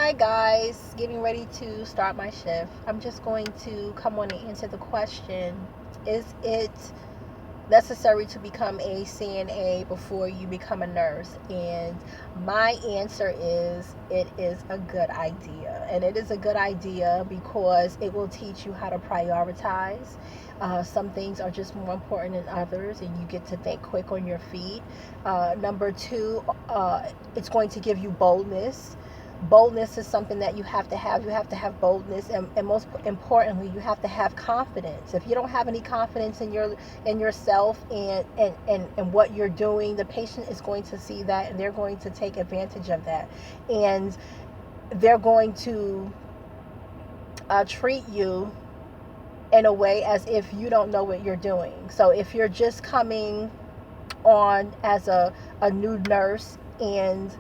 Hi guys, getting ready to start my shift. I'm just going to come on and answer the question, is it necessary to become a CNA before you become a nurse? And my answer is it is a good idea. And it is a good idea because it will teach you how to prioritize. Some things are just more important than others, and you get to think quick on your feet. Number two, it's going to give you boldness. Boldness is something that you have to have. You have to have boldness, and most importantly, you have to have confidence. If you don't have any confidence in yourself and what you're doing, the patient is going to see that, and they're going to take advantage of that, and they're going to treat you in a way as if you don't know what you're doing. So if you're just coming on as a new nurse and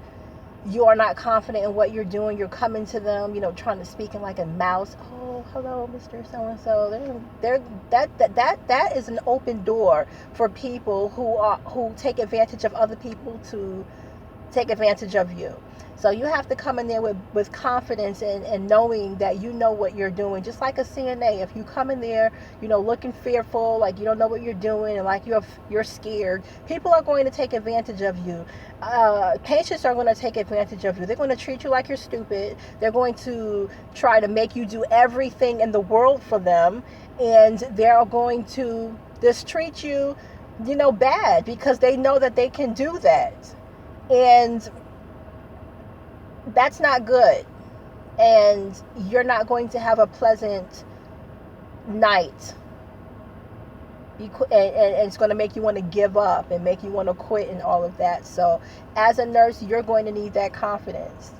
you are not confident in what you're doing, you're coming to them, trying to speak in like a mouse. Oh, hello, Mr. So-and-so. That is an open door for people who take advantage of other people to take advantage of you. So you have to come in there with confidence and knowing that you know what you're doing. Just like a CNA, if you come in there, looking fearful, like you don't know what you're doing, and like you're scared, people are going to take advantage of you. Patients are going to take advantage of you. They're going to treat you like you're stupid. They're going to try to make you do everything in the world for them, and they're going to mistreat you, bad, because they know that they can do that. And that's not good. And you're not going to have a pleasant night. And it's going to make you want to give up and make you want to quit and all of that. So as a nurse, you're going to need that confidence.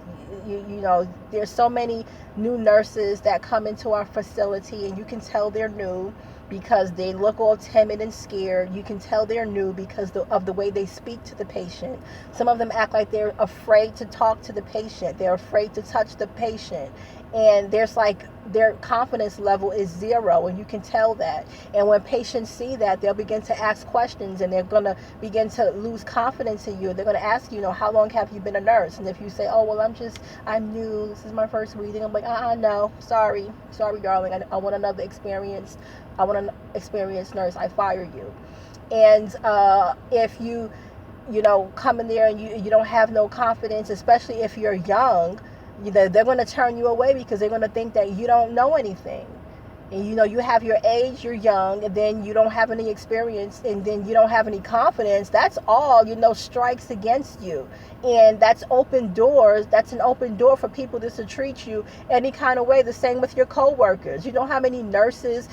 There's so many new nurses that come into our facility, and you can tell they're new because they look all timid and scared. You can tell they're new because of the way they speak to the patient. Some of them act like they're afraid to talk to the patient. They're afraid to touch the patient. And their confidence level is zero, and you can tell that. And when patients see that, they'll begin to ask questions, and they're going to begin to lose confidence in you. They're going to ask you, how long have you been a nurse? And if you say, oh, well, I'm new, this is my first reading, I'm like, no, sorry, darling, I want another experience. I want an experienced nurse. I fire you. And if you come in there and you don't have no confidence, especially if you're young, they're going to turn you away because they're going to think that you don't know anything. And you have your age, you're young, and then you don't have any experience, and then you don't have any confidence. That's all, strikes against you. And that's open doors. That's an open door for people to treat you any kind of way. The same with your coworkers. You know how many nurses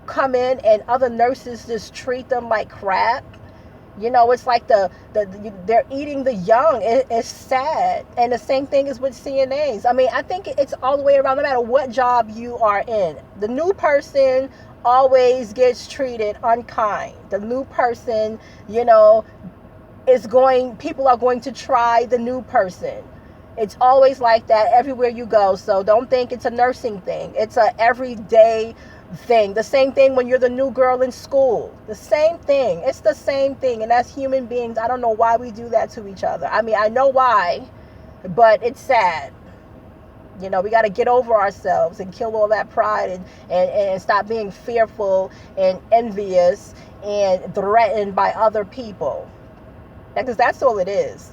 come in and other nurses just treat them like crap? It's like they're eating the young. It's sad. And the same thing is with CNAs. I think it's all the way around, no matter what job you are in. The new person always gets treated unkind. The new person, people are going to try the new person. It's always like that everywhere you go. So don't think it's a nursing thing. It's a everyday thing. The same thing when you're the new girl in school. The same thing. It's the same thing. And as human beings, I don't know why we do that to each other. I know why, but it's sad. We got to get over ourselves and kill all that pride and stop being fearful and envious and threatened by other people. Because that's all it is.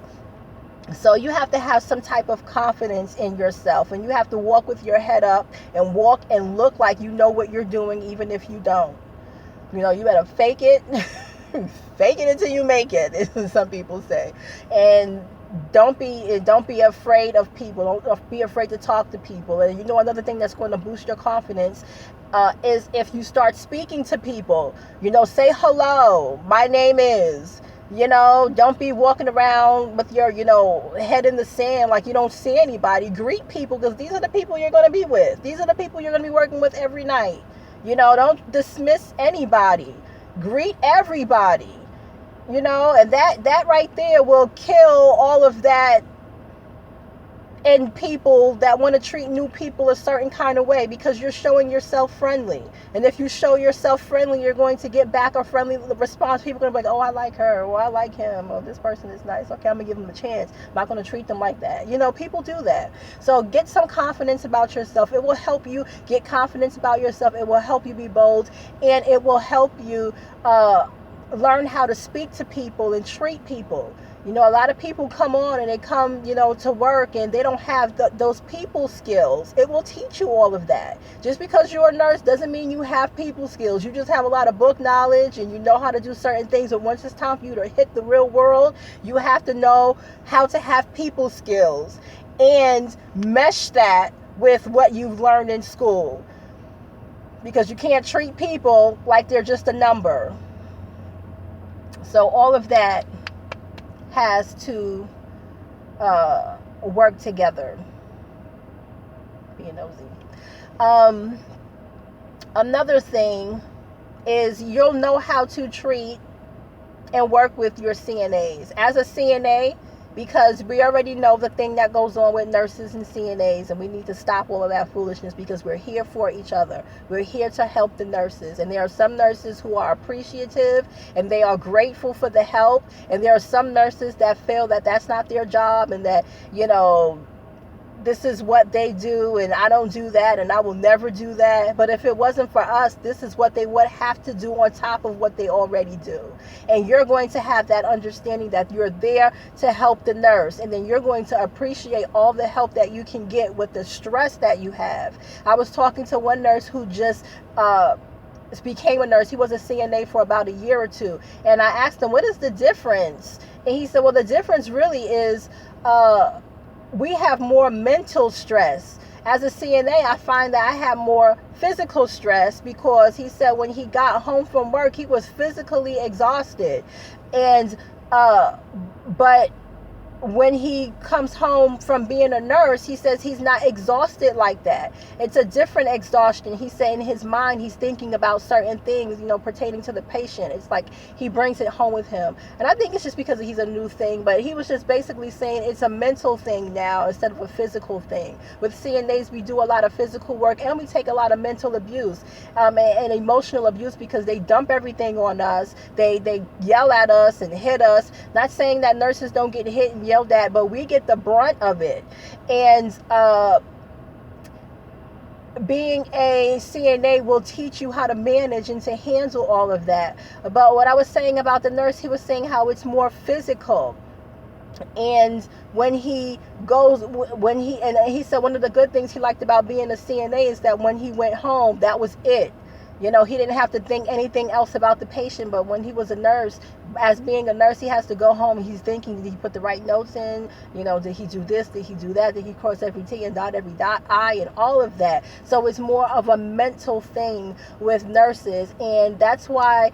So you have to have some type of confidence in yourself, and you have to walk with your head up and walk and look like you know what you're doing, even if you don't. You better fake it, fake it until you make it, as some people say. And don't be afraid of people. Don't be afraid to talk to people. And another thing that's going to boost your confidence is if you start speaking to people. Say hello. My name is. Don't be walking around with your, head in the sand like you don't see anybody. Greet people, because these are the people you're going to be with. These are the people you're going to be working with every night. Don't dismiss anybody. Greet everybody. And that right there will kill all of that in people that want to treat new people a certain kind of way, because you're showing yourself friendly. And if you show yourself friendly, you're going to get back a friendly response. People are going to be like, oh, I like her, or I like him, or this person is nice. Okay, I'm going to give them a chance. I'm not going to treat them like that. You know, people do that. So get some confidence about yourself. It will help you get confidence about yourself. It will help you be bold, and it will help you learn how to speak to people and treat people. You know, a lot of people come on and they come, you know, to work and they don't have those people skills. It will teach you all of that. Just because you're a nurse doesn't mean you have people skills. You just have a lot of book knowledge and you know how to do certain things. But once it's time for you to hit the real world, you have to know how to have people skills and mesh that with what you've learned in school. Because you can't treat people like they're just a number. So all of that has to work together. Being nosy. Another thing is you'll know how to treat and work with your CNAs. As a CNA, because we already know the thing that goes on with nurses and CNAs, and we need to stop all of that foolishness, because we're here for each other. We're here to help the nurses, and there are some nurses who are appreciative and they are grateful for the help, and there are some nurses that feel that that's not their job, and that, you know, this is what they do and I don't do that and I will never do that. But if it wasn't for us, this is what they would have to do on top of what they already do. And you're going to have that understanding that you're there to help the nurse, and then you're going to appreciate all the help that you can get with the stress that you have. I was talking to one nurse who just became a nurse. He was a CNA for about a year or two, and I asked him, what is the difference? And he said, well, the difference really is we have more mental stress. As a CNA, I find that I have more physical stress, because he said when he got home from work, he was physically exhausted. And but when he comes home from being a nurse, he says he's not exhausted like that. It's a different exhaustion. He's saying in his mind, he's thinking about certain things, you know, pertaining to the patient. It's like he brings it home with him. And I think it's just because he's a new thing, but he was just basically saying it's a mental thing now instead of a physical thing. With CNAs, we do a lot of physical work, and we take a lot of mental abuse and emotional abuse, because they dump everything on us. They yell at us and hit us. Not saying that nurses don't get hit and yelled at, but we get the brunt of it. And being a CNA will teach you how to manage and to handle all of that. But what I was saying about the nurse, he was saying how it's more physical. And when he said one of the good things he liked about being a CNA is that when he went home, that was it. You know, he didn't have to think anything else about the patient. But when he was a nurse, as being a nurse, he has to go home. He's thinking, did he put the right notes in? You know, did he do this? Did he do that? Did he cross every T and dot every I, and all of that? So it's more of a mental thing with nurses. And that's why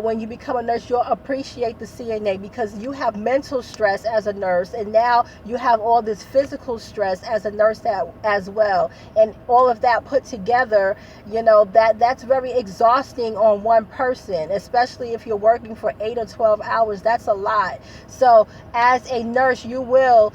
when you become a nurse, you'll appreciate the CNA, because you have mental stress as a nurse, and now you have all this physical stress as a nurse as well. And all of that put together, you know, that's very exhausting on one person, especially if you're working for 8 or 12 hours. That's a lot. So as a nurse, you will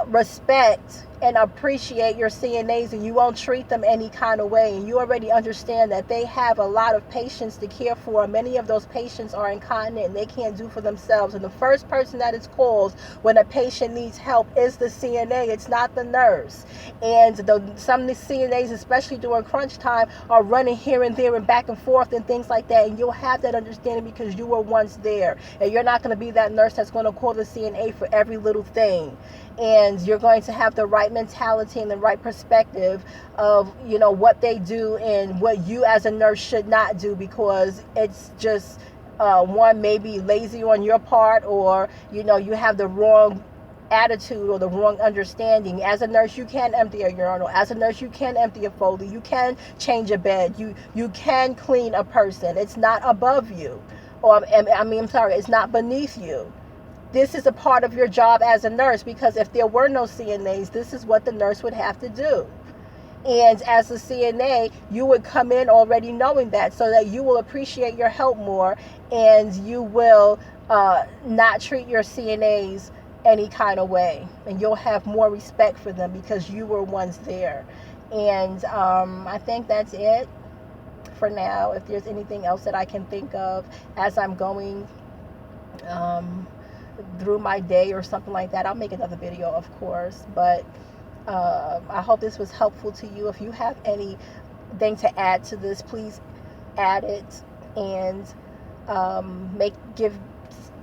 respect and appreciate your CNAs, and you won't treat them any kind of way. And you already understand that they have a lot of patients to care for. Many of those patients are incontinent and they can't do for themselves. And the first person that is called when a patient needs help is the CNA. It's not the nurse. And some of the CNAs, especially during crunch time, are running here and there and back and forth and things like that. And you'll have that understanding because you were once there. And you're not going to be that nurse that's going to call the CNA for every little thing. And you're going to have the right mentality and the right perspective of, you know, what they do and what you as a nurse should not do, because it's just one, maybe lazy on your part, or, you know, you have the wrong attitude or the wrong understanding. As a nurse, you can empty a urinal. As a nurse, you can empty a Foley. You can change a bed. You can clean a person. It's not above you. Or it's not beneath you. This is a part of your job as a nurse, because if there were no CNAs, this is what the nurse would have to do. And as a CNA, you would come in already knowing that, so that you will appreciate your help more, and you will not treat your CNAs any kind of way, and you'll have more respect for them because you were once there. And I think that's it for now. If there's anything else that I can think of as I'm going um, through my day or something like that, I'll make another video, of course. But I hope this was helpful to you. If you have anything to add to this, please add it, and give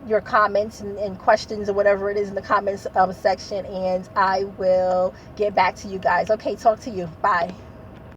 your comments and questions or whatever it is in the comments section, and I will get back to you guys. Okay, talk to you. Bye.